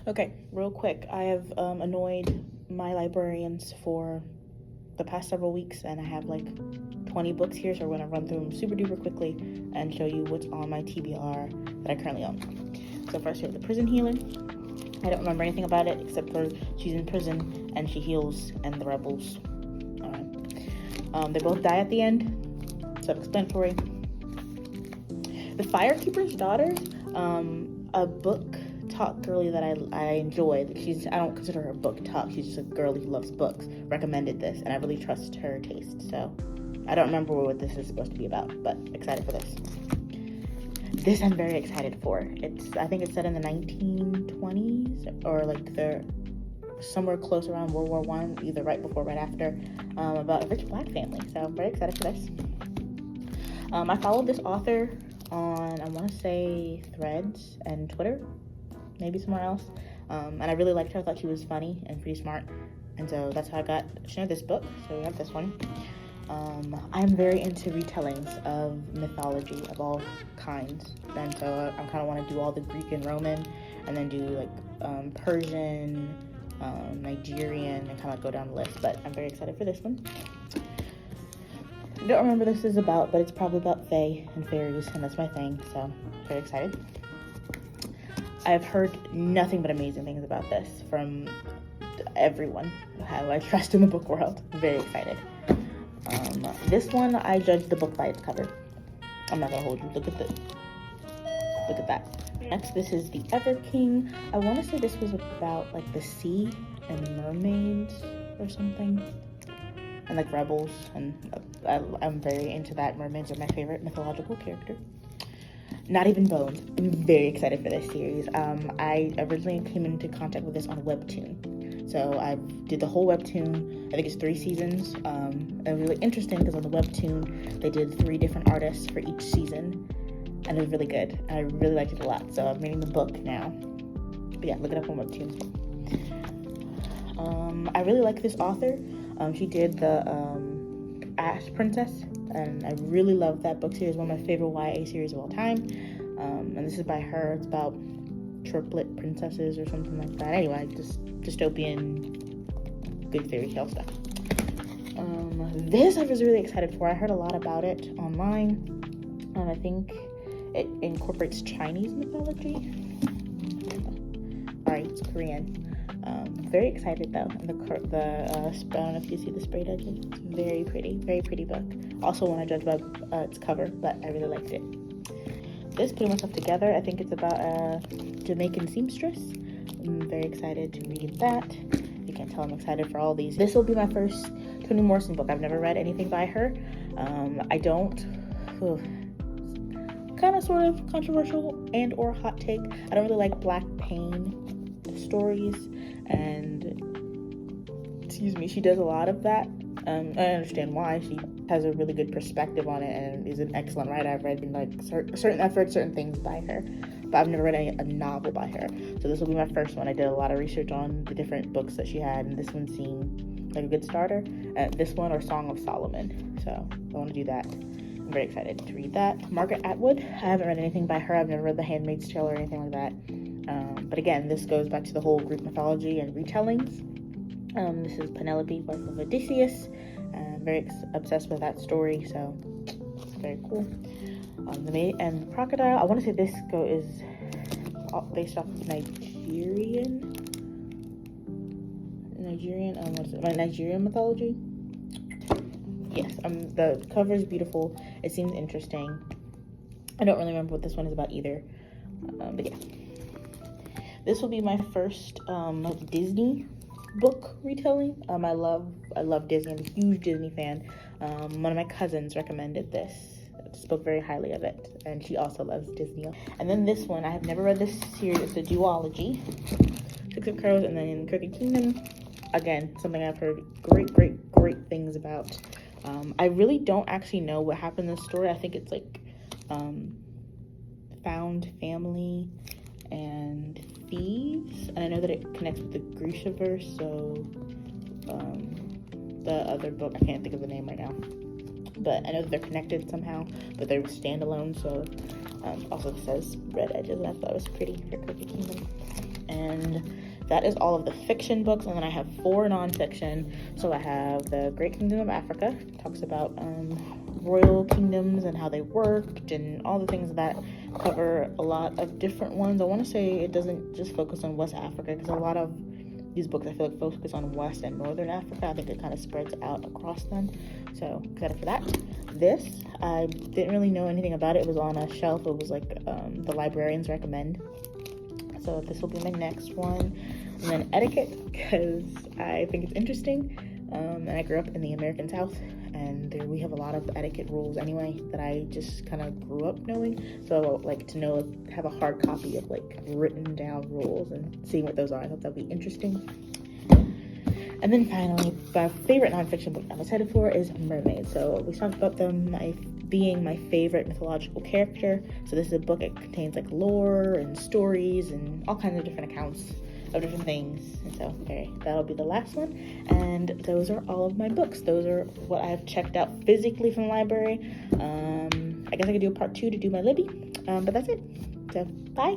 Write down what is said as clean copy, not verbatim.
Okay, real quick. I have annoyed my librarians for the past several weeks, and I have like 20 books here, so we're going to run through them super duper quickly and show you what's on my TBR that I currently own. So first we have The Prison Healer. I don't remember anything about it except for she's in prison and she heals and the rebels. They both die at the end. Self-explanatory. The Firekeeper's Daughter, a book talk girly that I enjoy. I don't consider her a book talk. She's just a girly who loves books. Recommended this, and I really trust her taste. So I don't remember what this is supposed to be about, but excited for this. This I'm very excited for. I think it's set in the 1920s or like somewhere close around World War I, either right before or right after, about a rich black family. So I'm very excited for this. I followed this author on, I want to say, Threads and Twitter, maybe somewhere else. And I really liked her. I thought she was funny and pretty smart. And so that's how I got to know this book. So we have this one. I'm very into retellings of mythology of all kinds. And so I kind of want to do all the Greek and Roman, and then do like Persian, Nigerian, and kind of go down the list. But I'm very excited for this one. I don't remember what this is about, but it's probably about fae and fairies, and that's my thing, so very excited. I've heard nothing but amazing things about this from everyone who I trust in the book world. Very excited. This one, I judge the book by its cover. I'm not gonna hold you. Look at that. Next, this is The Ever King. I want to say this was about like the sea and mermaids or something, and like rebels, and I'm very into that. Mermaids are my favorite mythological character. Not Even Bones. I'm very excited for this series. I originally came into contact with this on Webtoon. So I did the whole Webtoon. I think it's 3 seasons. And it was really interesting because on the Webtoon, they did 3 different artists for each season. And it was really good. I really liked it a lot. So I'm reading the book now. But yeah, look it up on Webtoon. I really like this author. She did the Ash Princess, and I really love that book series. One of my favorite YA series of all time. And this is by her. It's about triplet princesses or something like that. Anyway, just dystopian, good fairy tale stuff. This I was really excited for. I heard a lot about it online. I think it incorporates Chinese mythology. Alright, it's Korean. Very excited though. And I don't know if you see the sprayed edges. It's very pretty book. Also want to judge by its cover, but I really liked it. This, Putting Myself Together, I think it's about a Jamaican seamstress. I'm very excited to read that. You can tell I'm excited for all these. This will be my first Toni Morrison book. I've never read anything by her. I don't. Kind of sort of controversial and or hot take. I don't really like black pain stories, and she does a lot of that. I understand why. She has a really good perspective on it and is an excellent writer. I've read I've read certain things by her, but I've never read a novel by her. So this will be my first one. I did a lot of research on the different books that she had, and this one seemed like a good starter. This one or Song of Solomon. So I want to do that. I'm very excited to read that. Margaret Atwood. I haven't read anything by her. I've never read The Handmaid's Tale or anything like that. But again, this goes back to the whole Greek mythology and retellings. This is Penelope, wife of Odysseus. I'm very obsessed with that story, so it's very cool. The Maid and Crocodile. I want to say this is based off of Nigerian mythology. Yes, the cover is beautiful. It seems interesting. I don't really remember what this one is about either, but yeah. This will be my first Disney book retelling. I love Disney. I'm a huge Disney fan. One of my cousins recommended this. Spoke very highly of it, and she also loves Disney. And then this one, I have never read this series. It's a duology. 6 of Crows and then Crooked Kingdom. Again, something I've heard great things about. I really don't actually know what happened in this story. I think it's like found family and thieves, and I know that it connects with the Grishaverse. So the other book, I can't think of the name right now, but I know that they're connected somehow, but they're standalone. So also it says red edges, and I thought it was pretty for Crooked Kingdom. And that is all of the fiction books, and then I have 4 nonfiction. So I have The Great Kingdom of Africa, talks about royal kingdoms and how they worked and all the things that cover a lot of different ones. I want to say it doesn't just focus on West Africa, because a lot of these books I feel like focus on West and Northern Africa. I think it kind of spreads out across them. So excited for that. This, I didn't really know anything about it. It was on a shelf. It was like the librarians recommend. So this will be my next one. And then etiquette, because I think it's interesting. And I grew up in the American South, and there we have a lot of etiquette rules anyway that I just kind of grew up knowing. So I would like to know, have a hard copy of like written down rules and seeing what those are. I thought that'd be interesting. And then finally, my favorite nonfiction book I'm excited for is Mermaids. So we talked about them being my favorite mythological character. So this is a book that contains like lore and stories and all kinds of different accounts of different things. And so, okay, that'll be the last one. And those are all of my books. Those are what I've checked out physically from the library. I guess I could do a part 2 to do my Libby. But that's it. So, bye.